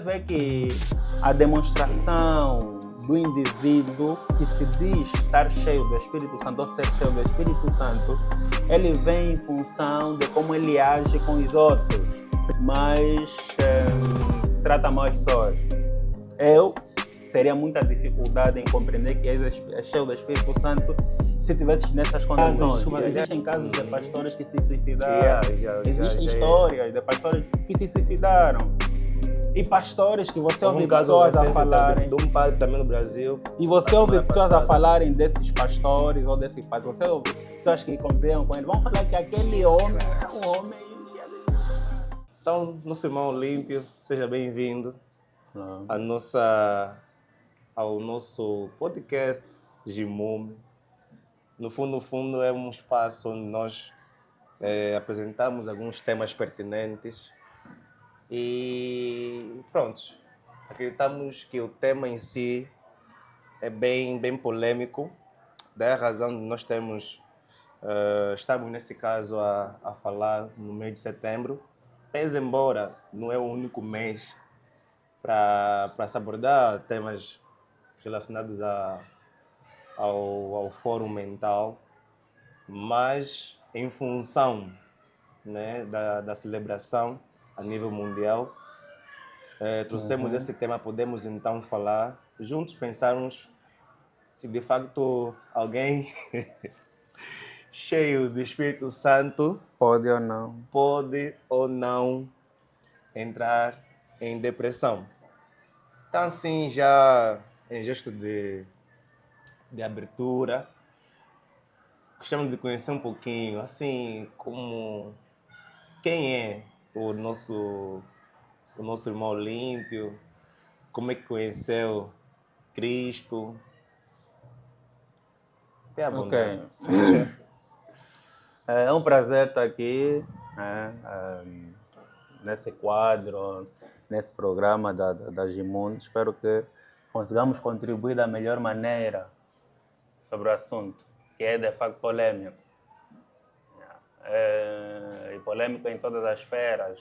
Vê que a demonstração do indivíduo que se diz estar cheio do Espírito Santo ou ser cheio do Espírito Santo, ele vem em função de como ele age com os outros, mas trata mal as pessoas. Eu teria muita dificuldade em compreender que és cheio do Espírito Santo se tivesses nessas condições. Existem casos de pastores que se suicidaram. Existem histórias de pastores que se suicidaram. E pastores que você ouve pessoas a falarem. De um padre também no Brasil. E você ouve pessoas a falarem desses pastores ou desses padres. Você ouve pessoas que convivem com ele. Vão falar que aquele homem é um homem. Então, nosso irmão Olímpio, seja bem-vindo ao nosso podcast Gimume. No fundo, é um espaço onde nós apresentamos alguns temas pertinentes. E pronto, acreditamos que o tema em si é bem polêmico, daí a razão de nós estamos nesse caso a falar no mês de setembro, pese embora não é o único mês para se abordar temas relacionados ao fórum mental, mas em função, né, da celebração a nível mundial, trouxemos esse tema, podemos então falar, juntos pensarmos se de facto alguém cheio do Espírito Santo pode ou não entrar em depressão. Então assim, já em gesto de abertura, gostamos de conhecer um pouquinho, assim, como quem é o nosso irmão Olímpio, como é que conheceu Cristo. Tem a bondade. Okay. É um prazer estar aqui, nesse quadro, nesse programa da Gimume. Espero que consigamos contribuir da melhor maneira sobre o assunto, que é de facto polêmico. E polêmico em todas as esferas.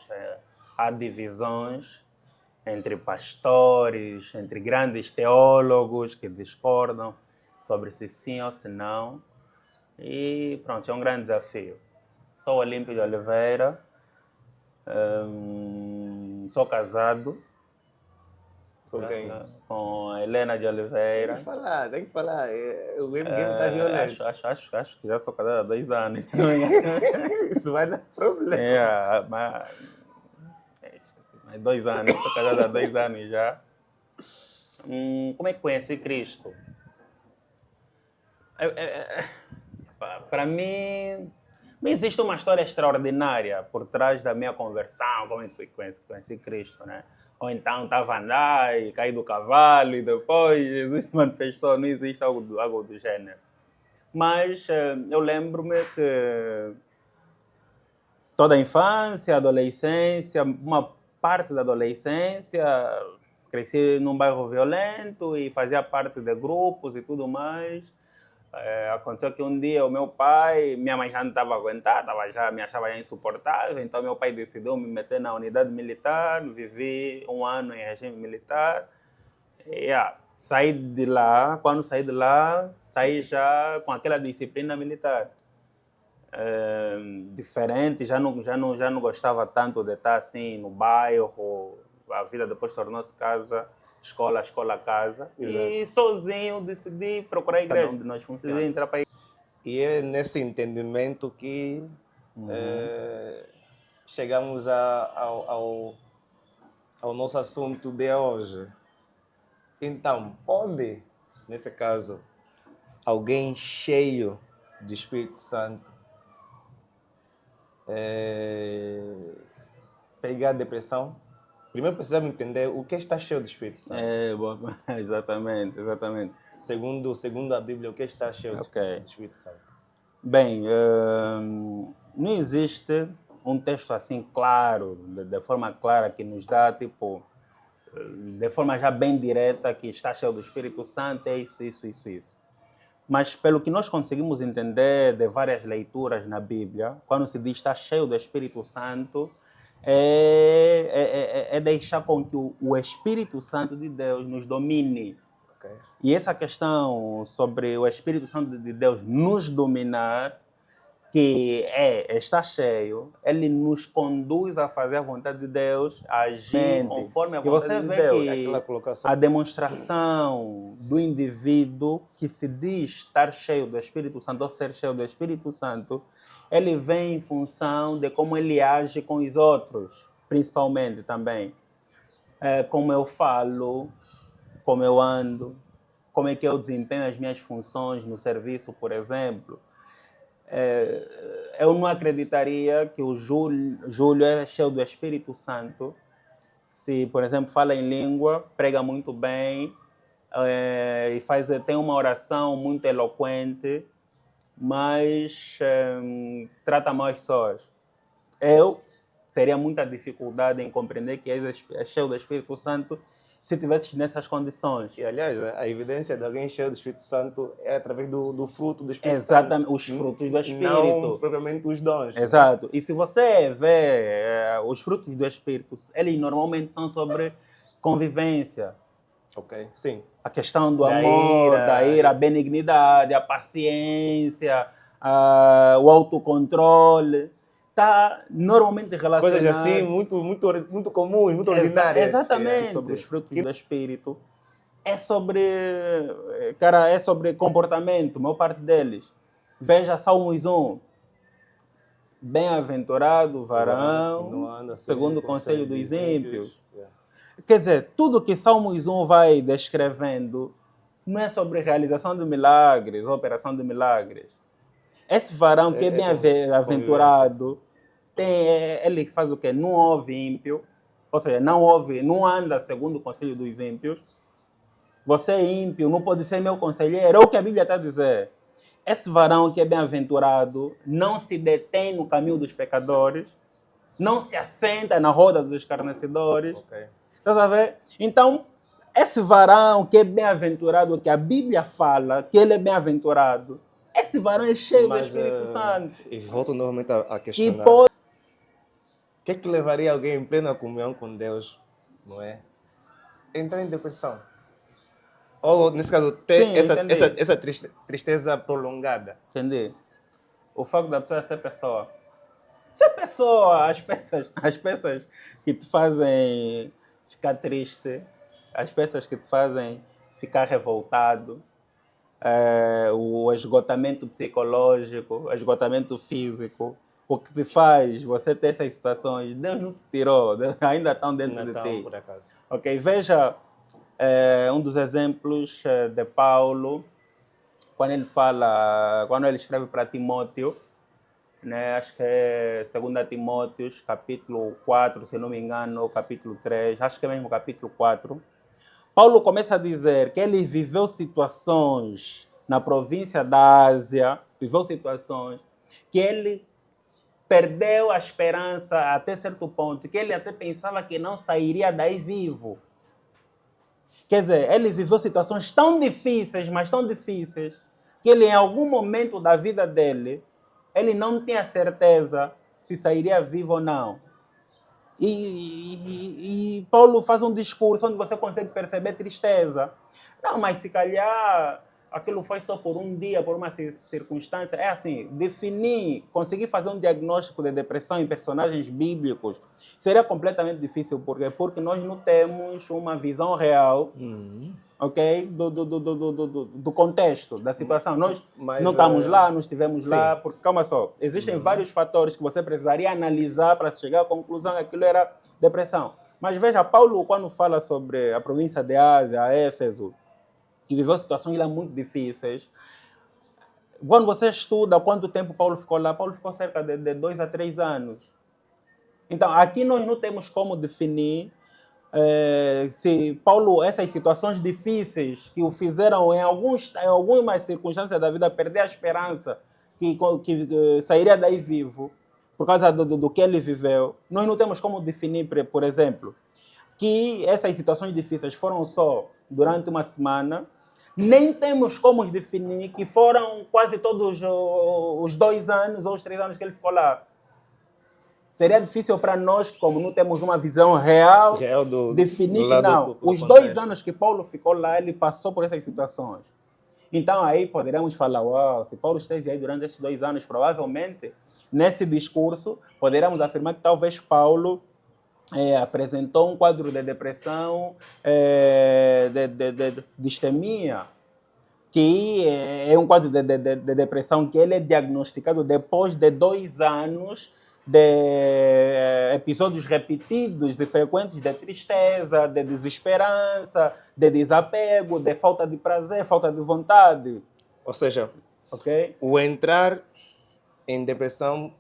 Há divisões entre pastores, entre grandes teólogos que discordam sobre se sim ou se não. E pronto, é um grande desafio. Sou Olímpio de Oliveira, sou casado com a Helena de Oliveira. Tem que falar. O game está violento. Acho que já sou casado há 2 anos. Isso vai dar problema. Mas 2 anos, estou casado há 2 anos já. Como é que conheci Cristo? Para mim, não existe uma história extraordinária por trás da minha conversão, como é que conheci Cristo, né? Ou então estava a andar e caí do cavalo e depois Jesus se manifestou, não existe algo do gênero. Mas eu lembro-me que toda a infância, adolescência, uma parte da adolescência, cresci num bairro violento e fazia parte de grupos e tudo mais. Aconteceu que um dia o meu pai, minha mãe já não estava a aguentar, me achava já insuportável, então meu pai decidiu me meter na unidade militar, vivi 1 ano em regime militar. Saí de lá, quando saí de lá, saí já com aquela disciplina militar. Diferente, já não gostava tanto de estar assim no bairro, a vida depois tornou-se casa, escola, casa. Exato. E sozinho decidi procurar a igreja onde nós funcionamos. E é nesse entendimento que chegamos ao nosso assunto de hoje. Então, pode, nesse caso, alguém cheio do Espírito Santo pegar depressão? Primeiro precisamos entender o que está cheio do Espírito Santo. Exatamente. Segundo a Bíblia, o que está cheio do Espírito Santo? Bem, não existe um texto assim claro, de forma clara, que nos dá, de forma já bem direta, que está cheio do Espírito Santo, é isso. Mas pelo que nós conseguimos entender de várias leituras na Bíblia, quando se diz está cheio do Espírito Santo, é deixar com que o Espírito Santo de Deus nos domine. Ok. E essa questão sobre o Espírito Santo de Deus nos dominar, que está cheio, ele nos conduz a fazer a vontade de Deus, a agir conforme a E você vontade de vê Deus. que aquela colocação A demonstração do indivíduo que se diz estar cheio do Espírito Santo ou ser cheio do Espírito Santo, ele vem em função de como ele age com os outros, principalmente também. Como eu falo, como eu ando, como é que eu desempenho as minhas funções no serviço, por exemplo. Eu não acreditaria que o Júlio é cheio do Espírito Santo se, por exemplo, fala em língua, prega muito bem e tem uma oração muito eloquente, mas trata mal as pessoas. Eu teria muita dificuldade em compreender que é cheio do Espírito Santo se tivesse nessas condições. E, aliás, a evidência de alguém cheio do Espírito Santo é através do fruto do Espírito Exatamente, Santo. os frutos do Espírito. Não propriamente os dons. Exato. Né? E se você vê os frutos do Espírito, eles normalmente são sobre convivência. Ok, sim. A questão do amor, da ira, a benignidade, a paciência, o autocontrole. Está normalmente relacionado... Coisas assim muito comuns, muito ordinárias. Exatamente. Sobre os frutos do Espírito. É sobre comportamento, a maior parte deles. Veja Salmos 1. Bem-aventurado o varão, segundo o conselho dos ímpios. Quer dizer, tudo que Salmos 1 vai descrevendo não é sobre realização de milagres, operação de milagres. Esse varão que é bem-aventurado, ele faz o quê? Não ouve ímpio, ou seja, não anda segundo o conselho dos ímpios. Você é ímpio, não pode ser meu conselheiro, é o que a Bíblia está a dizer. Esse varão que é bem-aventurado não se detém no caminho dos pecadores, não se assenta na roda dos escarnecedores. Okay. Estás a ver? Então, esse varão que é bem-aventurado, que a Bíblia fala que ele é bem-aventurado, esse varão é cheio do Espírito Santo. E volto novamente a questionar. O que é que levaria alguém em plena comunhão com Deus, não é? Entrar em depressão. Ou, nesse caso, ter essa tristeza prolongada. Entendi. O facto da pessoa ser pessoa. Ser pessoa, as peças que te fazem ficar triste, as peças que te fazem ficar revoltado, o esgotamento psicológico, o esgotamento físico, o que te faz você ter essas situações, Deus não te tirou, ainda estão dentro de ti. Por acaso. Ok, veja um dos exemplos de Paulo, quando ele escreve para Timóteo, né, acho que é 2 Timóteo, capítulo 4, se não me engano, capítulo 3, acho que é mesmo capítulo 4. Paulo começa a dizer que ele viveu situações na província da Ásia, viveu situações que ele perdeu a esperança até certo ponto, que ele até pensava que não sairia daí vivo. Quer dizer, ele viveu situações tão difíceis, mas tão difíceis, que ele, em algum momento da vida dele, ele não tinha certeza se sairia vivo ou não. E Paulo faz um discurso onde você consegue perceber tristeza. Não, mas se calhar aquilo foi só por um dia, por uma circunstância. É assim, conseguir fazer um diagnóstico de depressão em personagens bíblicos seria completamente difícil. Porque nós não temos uma visão real, ok, do contexto, da situação. Nós não estamos lá, não estivemos lá, porque, calma só, existem vários fatores que você precisaria analisar para chegar à conclusão que aquilo era depressão. Mas veja, Paulo, quando fala sobre a província de Ásia, a Éfeso, que viveu situações lá muito difíceis, quando você estuda quanto tempo Paulo ficou lá, Paulo ficou cerca de 2 a 3 anos. Então, aqui nós não temos como definir se Paulo, essas situações difíceis que o fizeram em algumas circunstâncias da vida perder a esperança que sairia daí vivo, por causa do que ele viveu, nós não temos como definir, por exemplo, que essas situações difíceis foram só durante uma semana, nem temos como definir que foram quase todos os 2 anos ou os 3 anos que ele ficou lá. seria difícil para nós, como não temos uma visão real, Já é do definir que lado não. do Os contexto. 2 anos que Paulo ficou lá, ele passou por essas situações. Então aí poderíamos falar, uau, se Paulo esteve aí durante esses 2 anos, provavelmente, nesse discurso, poderíamos afirmar que talvez Paulo apresentou um quadro de depressão, de distemia, que é um quadro de depressão que ele é diagnosticado depois de 2 anos de episódios repetidos, de frequentes de tristeza, de desesperança, de desapego, de falta de prazer, falta de vontade. Ou seja, Ok? o entrar em depressão,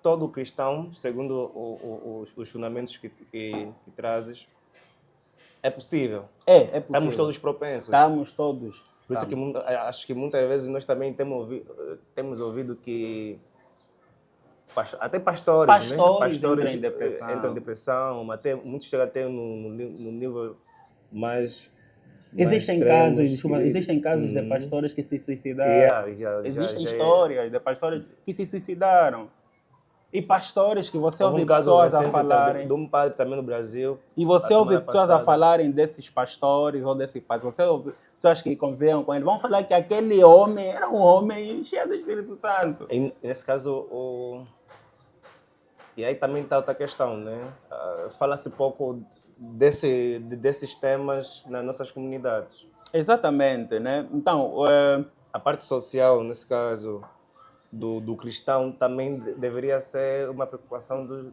todo cristão, segundo os fundamentos que trazes, é possível. É possível. Estamos todos propensos. Estamos todos. Por isso que acho que muitas vezes nós também temos ouvido que até pastores entram em depressão. Entram em depressão, até, muitos chegam até no nível mais Existem extremos. casos, desculpa, existem casos de pastores que se suicidaram. Existem já histórias de pastores que se suicidaram. E pastores que você Houve ouve um caso pessoas a recente falarem. de um padre também no Brasil. E você a ouve semana pessoas a passada. falarem desses pastores ou desse padre. Você ouve pessoas que conviveram com ele. Vão falar que aquele homem era um homem cheio do Espírito Santo. E, nesse caso, e aí também está outra questão, né? Fala-se pouco desses temas nas nossas comunidades. Exatamente, né? Então, A parte social, nesse caso, do cristão, também deveria ser uma preocupação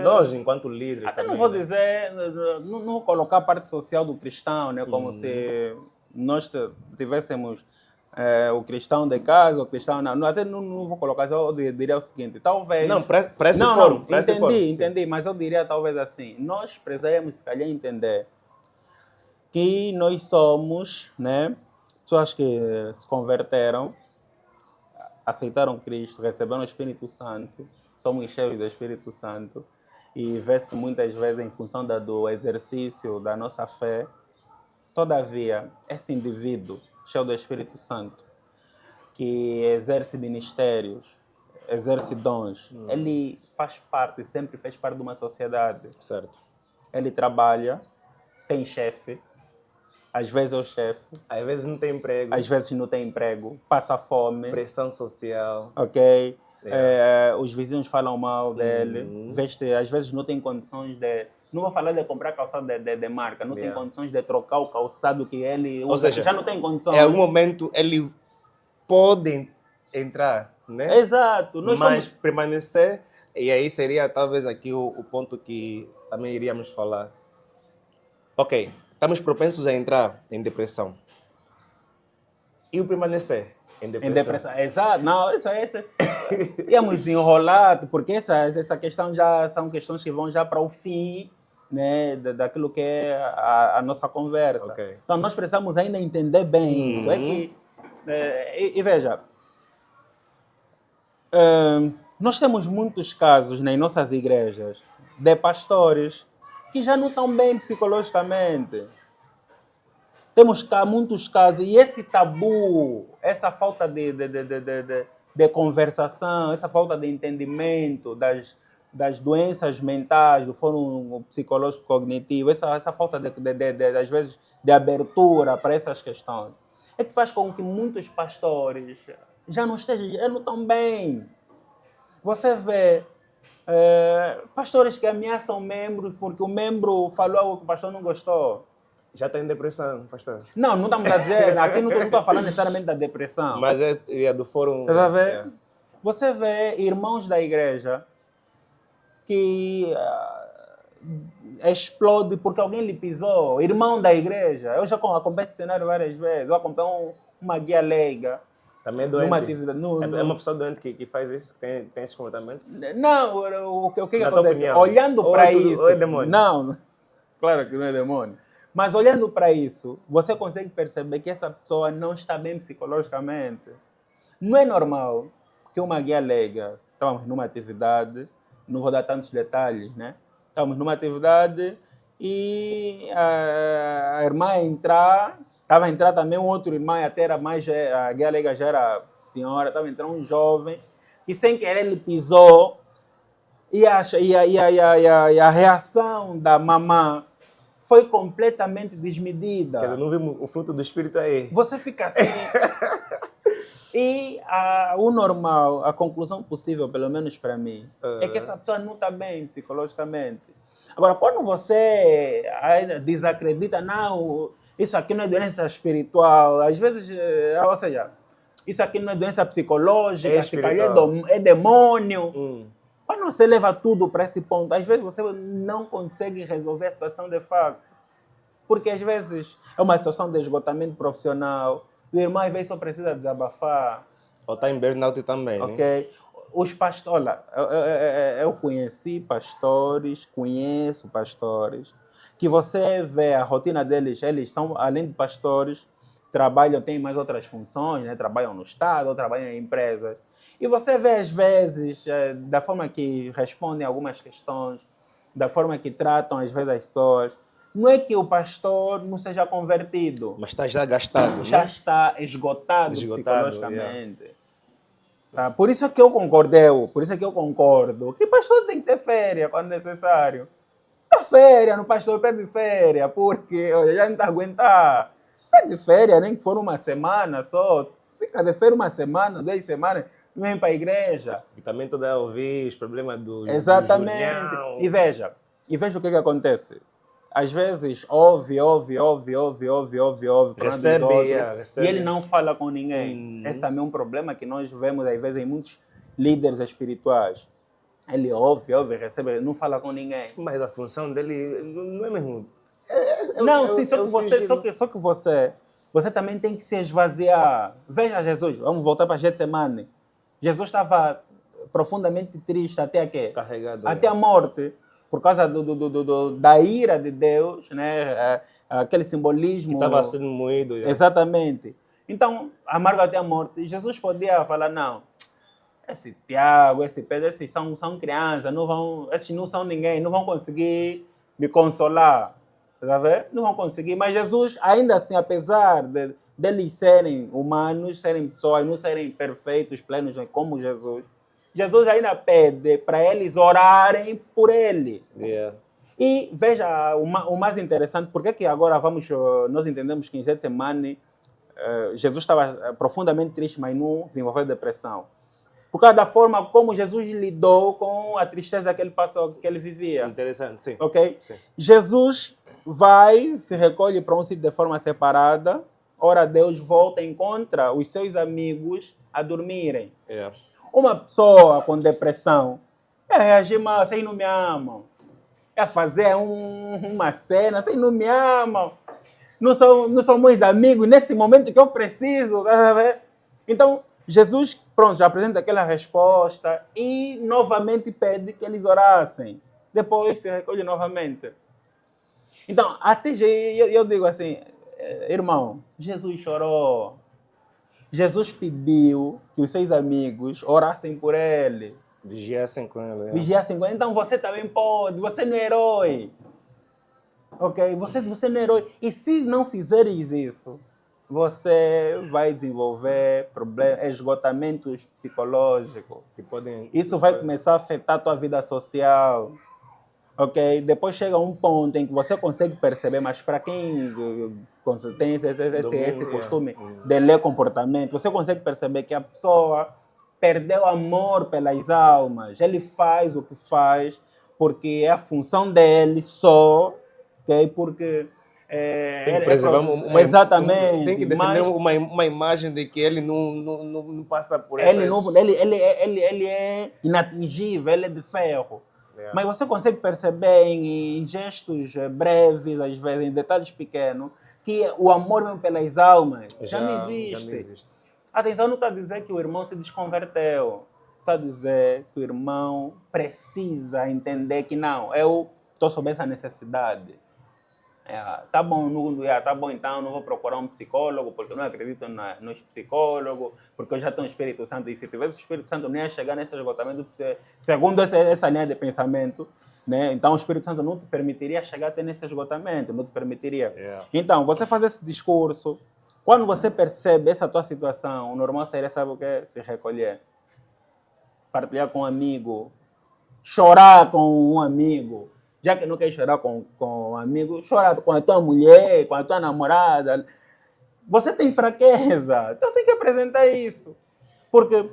nós, enquanto líderes. até também, não vou né? dizer, não vou colocar a parte social do cristão, né? Como se nós tivéssemos o cristão de casa, o cristão... Não, até não vou colocar, eu diria o seguinte, talvez... Não, para esse Não, fórum. não, para esse fórum, sim. entendi, mas eu diria talvez assim, nós precisamos, se calhar, entender que nós somos, né, pessoas que se converteram, aceitaram Cristo, receberam o Espírito Santo, somos cheios do Espírito Santo, e vê-se muitas vezes em função do exercício da nossa fé. Todavia, esse indivíduo cheio do Espírito Santo, que exerce ministérios, exerce dons, ele faz parte, sempre fez parte de uma sociedade. Certo. Ele trabalha, tem chefe, às vezes é o chefe, Às vezes não tem emprego, às vezes não tem emprego, passa fome, pressão social. ok? Os vizinhos falam mal dele, às vezes não tem condições de... Não vou falar de comprar calçado de marca, não tem condições de trocar o calçado que ele usa, Ou seja, já não tem condições. Em algum momento ele pode entrar, né? Exato. Mas permanecer, e aí seria talvez aqui o ponto que também iríamos falar. Ok, estamos propensos a entrar em depressão. E o permanecer em depressão? Em depressão, exato. Não, isso íamos enrolar, porque essa questão já são questões que vão já para o fim, né, daquilo que é a nossa conversa. Okay. Então nós precisamos ainda entender bem isso. É que, e veja, nós temos muitos casos, né, em nossas igrejas de pastores que já não estão bem psicologicamente. Temos muitos casos, e esse tabu, essa falta de conversação, essa falta de entendimento das doenças mentais, do fórum psicológico cognitivo, essa falta, às vezes, de abertura para essas questões, é que faz com que muitos pastores já não estão bem. Você vê pastores que ameaçam membros porque o membro falou algo que o pastor não gostou. Já está em depressão, pastor? Não estamos a dizer, aqui não estou falando necessariamente da depressão. Mas é do fórum... Você vai ver? Você vê irmãos da igreja que explode porque alguém lhe pisou. Irmão da igreja. Eu já acompanhei esse cenário várias vezes. Eu acompanhei uma guia leiga. Também é doente? Numa atividade, é uma pessoa doente que faz isso? Tem esse comportamento? Não, o que acontece? Opinião. Olhando para isso... Ou é demônio? Não, claro que não é demônio. Mas olhando para isso, você consegue perceber que essa pessoa não está bem psicologicamente. Não é normal que uma guia leiga, estávamos numa atividade, não vou dar tantos detalhes, né? Estávamos numa atividade e a irmã estava a entrar também um outro irmão, até era mais, a guia leiga já era senhora, estava a entrar um jovem, que sem querer ele pisou e a reação da mamã foi completamente Quer desmedida. dizer, não vimos o fruto do Espírito aí. Você fica assim. E o normal, a conclusão possível, pelo menos para mim, é que essa pessoa não está bem psicologicamente. Agora, quando você desacredita, não, isso aqui não é doença espiritual, às vezes, ou seja, isso aqui não é doença psicológica, É se calhar espiritual. é demônio. Quando você leva tudo para esse ponto, às vezes você não consegue resolver a situação de fato. Porque às vezes é uma situação de esgotamento profissional, o irmão às vezes só precisa desabafar, Ou está em burnout também, né? ok? Os pastores, olha, eu conheço pastores, que você vê a rotina deles, eles são, além de pastores, trabalham, têm mais outras funções, né? Trabalham no Estado, ou trabalham em empresas. E você vê, às vezes, da forma que respondem algumas questões, da forma que tratam, às vezes, as pessoas. Não é que o pastor não seja convertido, Mas está já gastado, já né? está esgotado Esgotado, psicologicamente. Tá? Por isso é que eu concordo que o pastor tem que ter férias quando necessário. Dá férias, no pastor pede férias, porque olha, já não está aguentar. Pede férias, nem que for uma semana só. Fica de férias uma semana, 2 semanas, não vem para a igreja. E também toda a ouvir os problemas do Exatamente. Julião. E veja o que acontece. Às vezes, ouve, Recebe, dos outros, recebe. e ele não fala com ninguém. Esse também é um problema que nós vemos, às vezes, em muitos líderes espirituais. Ele ouve, recebe, não fala com ninguém. Mas a função dele não é mesmo... Não, sim, é o sigilo. só que você também tem que se esvaziar. Veja Jesus, vamos voltar para Getsemane. Jesus estava profundamente triste até a quê? Carregado. Até a morte, por causa da ira de Deus, né? Aquele simbolismo. Que estava sendo moído. Já. Exatamente. Então, amargo até a morte. Jesus podia falar, não, esse Tiago, esse Pedro, esses são crianças, esses não são ninguém, não vão conseguir me consolar. Tá vendo? Não vão conseguir. Mas Jesus, ainda assim, apesar deles serem humanos, serem pessoas, não serem perfeitos, plenos como Jesus, Jesus ainda pede para eles orarem por ele. Yeah. E veja, o mais interessante, porque que agora nós entendemos que em Getsemane Jesus estava profundamente triste, mas não desenvolveu depressão. Por causa da forma como Jesus lidou com a tristeza que ele passou, que ele vivia. Interessante, sim. Ok? Sim. Jesus se recolhe para um sítio de forma separada, ora Deus volta e encontra os seus amigos a dormirem. Yeah. Uma pessoa com depressão é reagir mal, vocês não me amam. É fazer uma cena, vocês não me amam. Não são meus amigos nesse momento que eu preciso. Tá vendo? Então, Jesus, pronto, já apresenta aquela resposta e novamente pede que eles orassem. Depois se recolhe novamente. Então, até eu digo assim, irmão, Jesus chorou. Jesus pediu que os seus amigos orassem por ele. Vigiassem com ele. Vigiassem com ele. Então você também pode, você não é herói. Ok? Você não é herói. E se não fizeres isso, você vai desenvolver problemas, esgotamentos psicológicos. Que podem... Isso vai começar a afetar a tua vida social. Ok? Depois chega um ponto em que você consegue perceber, mas para quem tem esse costume de ler comportamento, você consegue perceber que a pessoa perdeu amor pelas almas. Ele faz o que faz porque é a função dele só, ok? Porque tem que preservar exatamente. Tem que defender uma imagem de que ele não passa por ele essas... ele é inatingível, ele é de ferro. Yeah. Mas você consegue perceber em gestos breves, às vezes em detalhes pequenos, que o amor mesmo pelas almas já não existe. Atenção, não está a dizer que o irmão se desconverteu. Está a dizer que o irmão precisa entender que não, eu estou sob essa necessidade. Tá bom, tá bom, então não vou procurar um psicólogo porque eu não acredito nos psicólogos, porque eu já tenho o Espírito Santo. E se tivesse o Espírito Santo, não ia chegar nesse esgotamento, segundo essa linha de pensamento, né? Então o Espírito Santo não te permitiria chegar até nesse esgotamento, não te permitiria. Yeah. Então, você faz esse discurso, quando você percebe essa tua situação, o normal seria, sabe o que? Se recolher. partilhar com um amigo, chorar com um amigo. Já que não quer chorar com um amigo, chora com a tua mulher, com a tua namorada. Você tem fraqueza, então tem que apresentar isso. Porque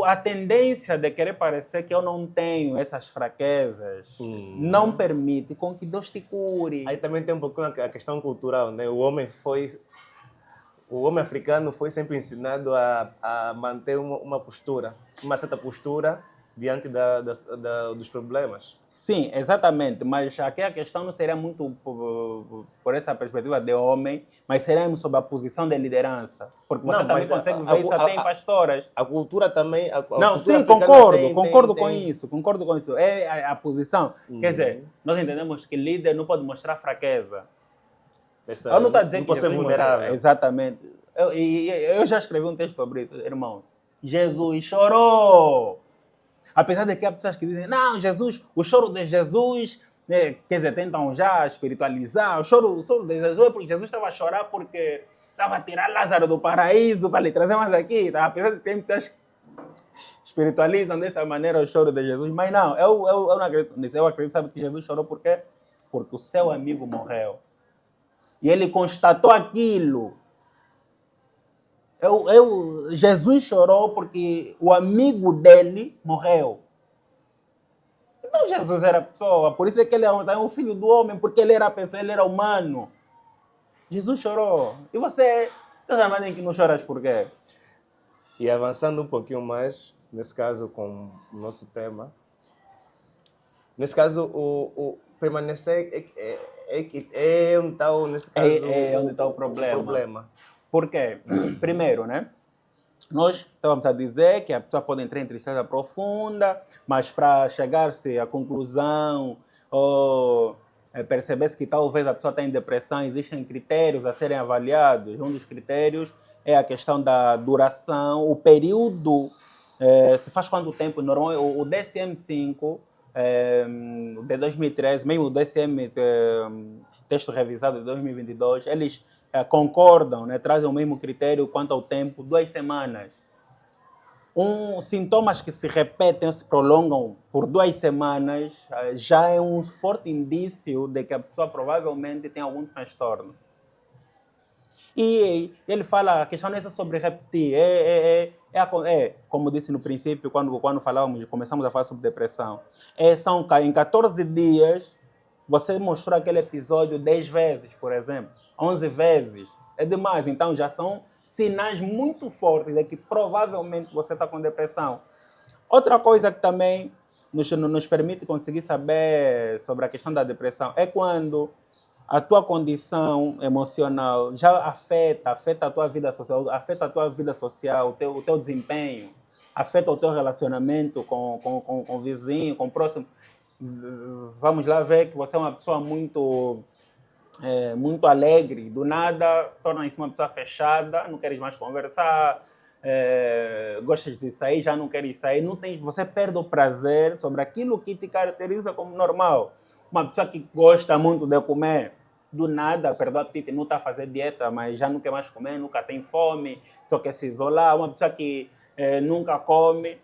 a tendência de querer parecer que eu não tenho essas fraquezas não permite com que Deus te cure. Aí também tem um pouquinho a questão cultural, né? O homem africano foi sempre ensinado a manter uma postura, uma certa postura diante dos problemas. Sim, exatamente, mas aqui a questão não seria muito por essa perspectiva de homem, mas seria sobre a posição de liderança. Porque você Não, também mas consegue ver isso até em pastoras. a cultura também... Não, cultura sim, africana concordo com isso. É a posição. Quer dizer, nós entendemos que líder não pode mostrar fraqueza. Eu não estou a dizer não que pode ser Jesus vulnerável. Exatamente. Eu já escrevi um texto sobre isso, irmão. Jesus chorou. Apesar de que há pessoas que dizem, não, Jesus, o choro de Jesus, quer dizer, tentam já espiritualizar. O choro de Jesus é porque Jesus estava a chorar porque estava a tirar Lázaro do paraíso para lhe trazer mais aqui. Tá? Apesar de que tem pessoas que espiritualizam dessa maneira o choro de Jesus. Mas não, eu não acredito nisso. Eu acredito, sabe, que Jesus chorou por quê? Porque o seu amigo morreu. E ele constatou aquilo. Jesus chorou porque o amigo dele morreu. Então Jesus era pessoa, por isso é que ele é um filho do homem, porque ele era pessoa, ele era humano. Jesus chorou. E você está que não choras por quê? E avançando um pouquinho mais, nesse caso com o nosso tema, nesse caso o permanecer é onde está, nesse caso, onde está o problema. Por quê? Primeiro, né? Nós estávamos a dizer que a pessoa pode entrar em tristeza profunda, mas para chegar-se à conclusão ou perceber-se que talvez a pessoa está em depressão, existem critérios a serem avaliados. Um dos critérios é a questão da duração, o período, se faz quanto tempo. Normal, o DSM-5 de 2013, mesmo o DSM, texto revisado de 2022, eles concordam, né, trazem o mesmo critério quanto ao tempo, 2 semanas. Sintomas que se repetem ou se prolongam por 2 semanas já é um forte indício de que a pessoa provavelmente tem algum transtorno. E ele fala, a questão não é sobre repetir, como disse no princípio, quando começamos a falar sobre depressão, em 14 dias, você mostrou aquele episódio 10 vezes, por exemplo, 11 vezes, é demais. Então já são sinais muito fortes de que provavelmente você está com depressão. Outra coisa que também nos permite conseguir saber sobre a questão da depressão é quando a tua condição emocional já afeta a tua vida social, o teu desempenho, afeta o teu relacionamento com o vizinho, com o próximo. Vamos lá ver que você é uma pessoa muito alegre, do nada torna-se uma pessoa fechada, não queres mais conversar, gostas de sair, já não queres sair, você perde o prazer sobre aquilo que te caracteriza como normal. Uma pessoa que gosta muito de comer, do nada, perdeu o apetite, não está a fazer dieta, mas já não quer mais comer, nunca tem fome, só quer se isolar. Uma pessoa que nunca come,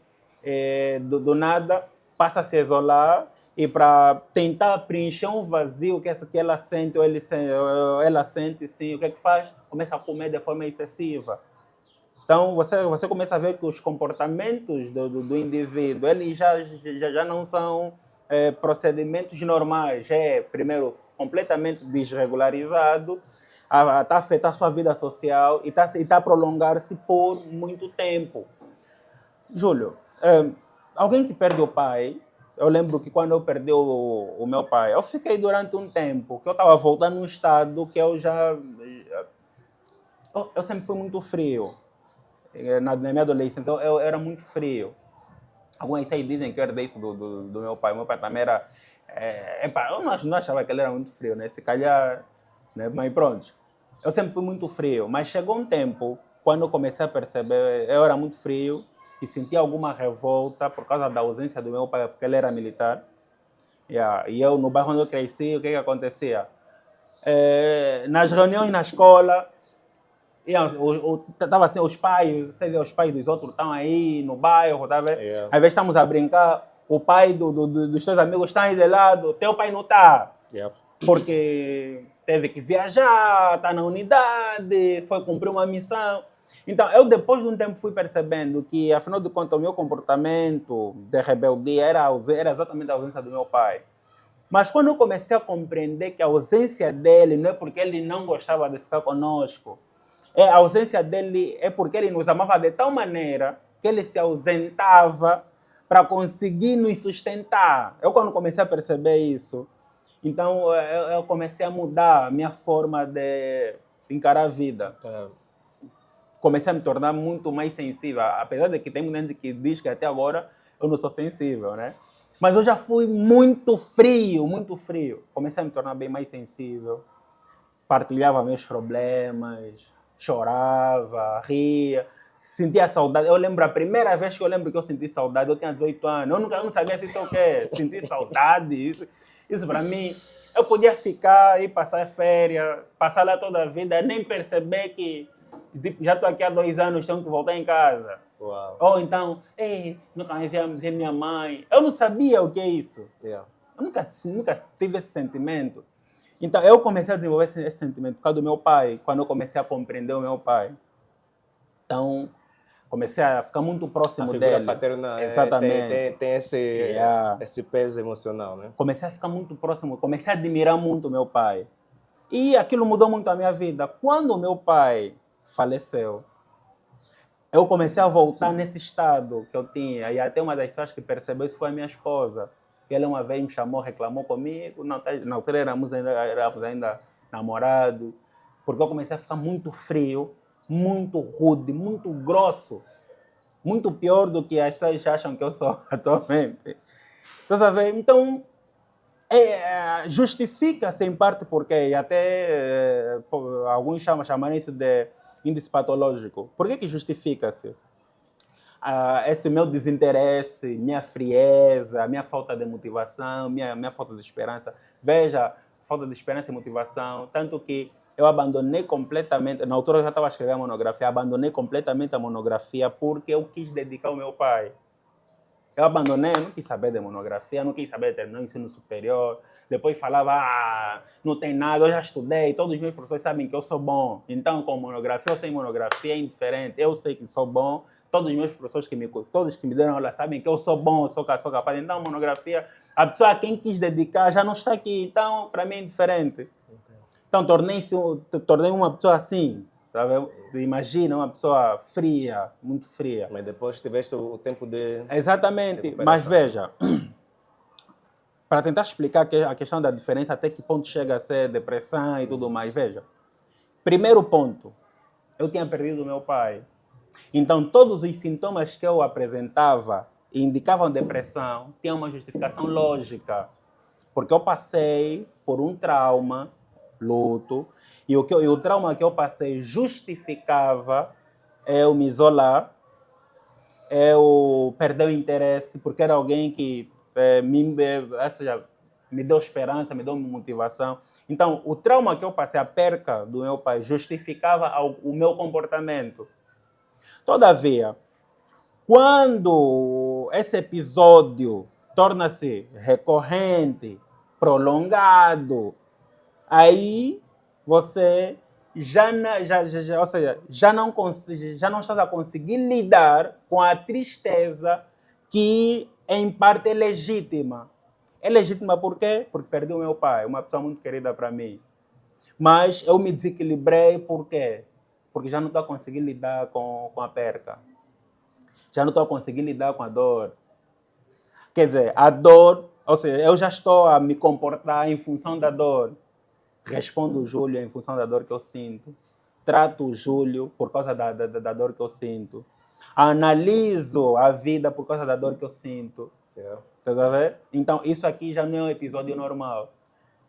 do nada, passa a se isolar e para tentar preencher um vazio que ela sente, ou ela sente, sim, o que é que faz? Começa a comer de forma excessiva. Então, você começa a ver que os comportamentos do indivíduo, eles já não são procedimentos normais. Primeiro, completamente desregularizado, está a afetar a sua vida social e está a prolongar-se por muito tempo. Júlio, alguém que perde o pai, eu lembro que quando eu perdi o meu pai, eu fiquei durante um tempo, que eu estava voltando num estado que eu sempre fui muito frio. Na minha adolescência, eu era muito frio. Alguns aí dizem que eu herdei isso do meu pai. O meu pai também era... eu não achava que ele era muito frio, né? Se calhar... Né? Mas pronto. Eu sempre fui muito frio. Mas chegou um tempo, quando eu comecei a perceber, eu era muito frio e senti alguma revolta por causa da ausência do meu pai, porque ele era militar. E eu, no bairro onde eu cresci, o que acontecia? Nas reuniões na escola, Tava assim, os pais, você vê, os pais dos outros estão aí no bairro, tá vendo? Yeah. Às vezes estamos a brincar, o pai dos teus amigos está aí de lado, teu pai não está. Yeah. Porque teve que viajar, está na unidade, foi cumprir uma missão. Então, eu depois de um tempo fui percebendo que, afinal de contas, o meu comportamento de rebeldia era exatamente a ausência do meu pai. Mas quando eu comecei a compreender que a ausência dele não é porque ele não gostava de ficar conosco, a ausência dele é porque ele nos amava de tal maneira que ele se ausentava para conseguir nos sustentar. Eu quando comecei a perceber isso, então eu comecei a mudar a minha forma de encarar a vida. Comecei a me tornar muito mais sensível, apesar de que tem muita gente que diz que até agora eu não sou sensível, né? Mas eu já fui muito frio, muito frio. Comecei a me tornar bem mais sensível, partilhava meus problemas, chorava, ria, sentia saudade. Eu lembro a primeira vez que eu lembro que eu senti saudade, eu tinha 18 anos, eu não sabia se isso é o quê, sentir saudade, isso para mim, eu podia ficar e passar férias, passar lá toda a vida, nem perceber que já estou aqui há 2 anos, tenho que voltar em casa. Uau. Ou então, nunca mais ver minha mãe. Eu não sabia o que é isso. Yeah. Eu nunca tive esse sentimento. Então, eu comecei a desenvolver esse sentimento por causa do meu pai, quando eu comecei a compreender o meu pai. Então, comecei a ficar muito próximo dele. A figura paterna exatamente. Tem esse peso emocional, né? Comecei a ficar muito próximo, comecei a admirar muito o meu pai. E aquilo mudou muito a minha vida. Quando o meu pai faleceu, eu comecei a voltar nesse estado que eu tinha. E até uma das pessoas que percebeu isso foi a minha esposa. Ela uma vez me chamou, reclamou comigo. Na altura éramos ainda namorados. Porque eu comecei a ficar muito frio, muito rude, muito grosso. Muito pior do que as pessoas acham que eu sou atualmente. Então, justifica-se em parte porque até alguns chamam isso de índice patológico. Por que justifica-se? Esse meu desinteresse, minha frieza, minha falta de motivação, minha falta de esperança. Veja, falta de esperança e motivação, tanto que eu abandonei completamente, na altura eu já estava escrevendo a monografia, abandonei completamente a monografia porque eu quis dedicar ao meu pai. Eu abandonei, eu não quis saber de monografia, não quis saber de terminar o ensino superior. Depois falava, não tem nada, eu já estudei, todos os meus professores sabem que eu sou bom. Então, com monografia ou sem monografia é indiferente. Eu sei que sou bom, todos os meus professores todos que me deram aula sabem que eu sou bom, sou capaz. Então, monografia, a pessoa a quem quis dedicar já não está aqui. Então, para mim é indiferente. Então, tornei uma pessoa assim. Sabe? Imagina uma pessoa fria, muito fria. Mas depois tiveste o tempo de... Exatamente, mas veja, para tentar explicar a questão da diferença, até que ponto chega a ser depressão e tudo mais, veja. Primeiro ponto, eu tinha perdido meu pai. Então, todos os sintomas que eu apresentava e indicavam depressão tinham uma justificação lógica. Porque eu passei por um trauma, luto, e o trauma que eu passei justificava eu me isolar, eu perder o interesse, porque era alguém que me deu esperança, me deu motivação. Então, o trauma que eu passei, a perca do meu pai, justificava o meu comportamento. Todavia, quando esse episódio torna-se recorrente, prolongado, aí você já não está a conseguir lidar com a tristeza que, em parte, é legítima. É legítima por quê? Porque perdi o meu pai, uma pessoa muito querida para mim. Mas eu me desequilibrei por quê? Porque já não estou a conseguir lidar com a perca. Já não estou a conseguir lidar com a dor. Quer dizer, a dor, ou seja, eu já estou a me comportar em função da dor. Respondo o Júlio em função da dor que eu sinto. Trato o Júlio por causa da dor que eu sinto. Analiso a vida por causa da dor que eu sinto. Yeah. Tá vendo? Então, isso aqui já não é um episódio normal.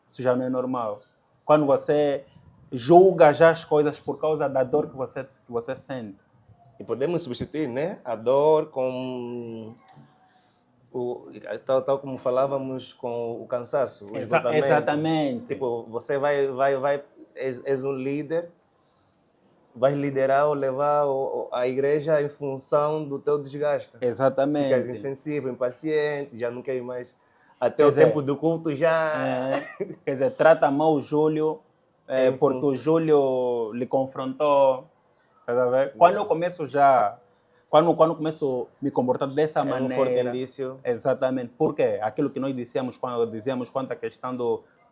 Isso já não é normal. Quando você julga já as coisas por causa da dor que você sente. E podemos substituir, né, a dor com tal como falávamos com o cansaço, o esgotamento. Exatamente. Tipo, você és um líder, vais liderar ou levar a igreja em função do teu desgaste. Exatamente. Ficas insensível, impaciente, já não queres mais. Até Quer o dizer, tempo do culto já. Quer dizer, trata mal o Júlio porque o Júlio lhe confrontou. Tá a ver? Quando eu começo já. Quando começo a me comportar dessa É maneira. um forte indício. Exatamente. Porque aquilo que nós dizíamos quanto à questão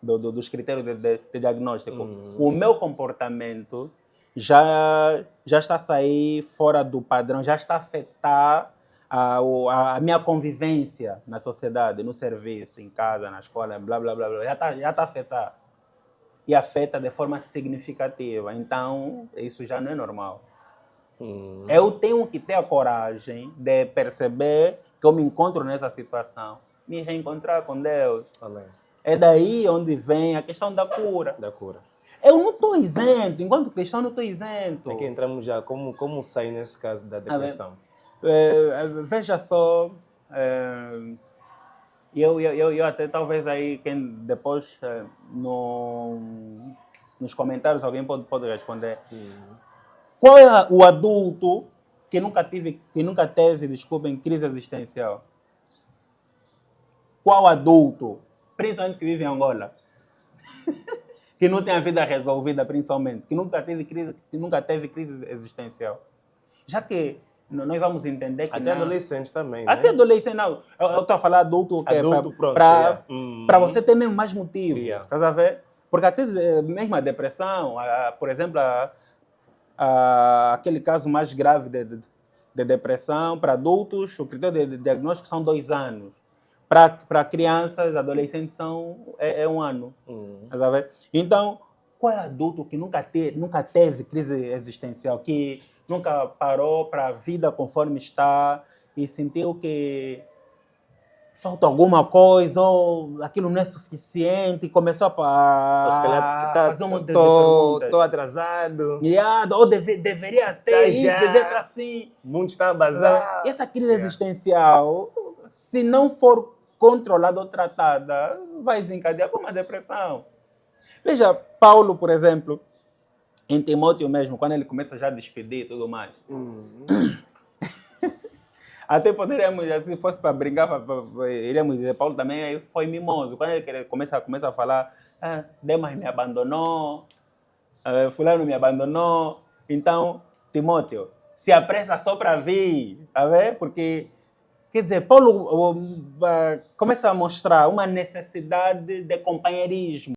dos critérios de diagnóstico. O meu comportamento já está a sair fora do padrão, já está a afetar a minha convivência na sociedade, no serviço, em casa, na escola, blá, blá, blá, blá. Já está a afetar. E afeta de forma significativa. Então, isso já não é normal. Eu tenho que ter a coragem de perceber que eu me encontro nessa situação, me reencontrar com Deus. Amém. É daí onde vem a questão da cura. Da cura. Eu não estou isento, enquanto cristão não estou isento. Aqui entramos já, como sair nesse caso da depressão? Veja só, eu até talvez aí, quem depois nos comentários alguém pode responder. Qual é o adulto que nunca teve, desculpem, crise existencial? Qual adulto, principalmente que vive em Angola, que não tem a vida resolvida, principalmente, que nunca teve crise existencial? Já que nós vamos entender que até adolescentes também, até né? adolescente, não. Eu estou a falar adulto que adulto, para você ter mesmo mais motivos. Estás a ver? Porque a crise, mesmo a depressão, por exemplo, aquele caso mais grave de depressão para adultos, o critério de diagnóstico são 2 anos. Para crianças, adolescentes, é 1 ano. Estás a ver? Então, qual é adulto que nunca teve crise existencial, que nunca parou para a vida conforme está e sentiu que falta alguma coisa ou aquilo não é suficiente e começou a se calhar fazer um monte de perguntas. Estou atrasado. Ou deveria ter isso, deveria estar assim. O mundo está a bazar. Essa crise existencial, se não for controlada ou tratada, vai desencadear para uma depressão. Veja, Paulo, por exemplo, em Timóteo mesmo, quando ele começa já a despedir e tudo mais. Até poderíamos, se fosse para brincar, iríamos dizer, Paulo também foi mimoso. Quando ele começa a falar, Demas me abandonou, fulano me abandonou. Então, Timóteo, se apressa só para vir, tá vendo? Porque, quer dizer, Paulo começa a mostrar uma necessidade de companheirismo.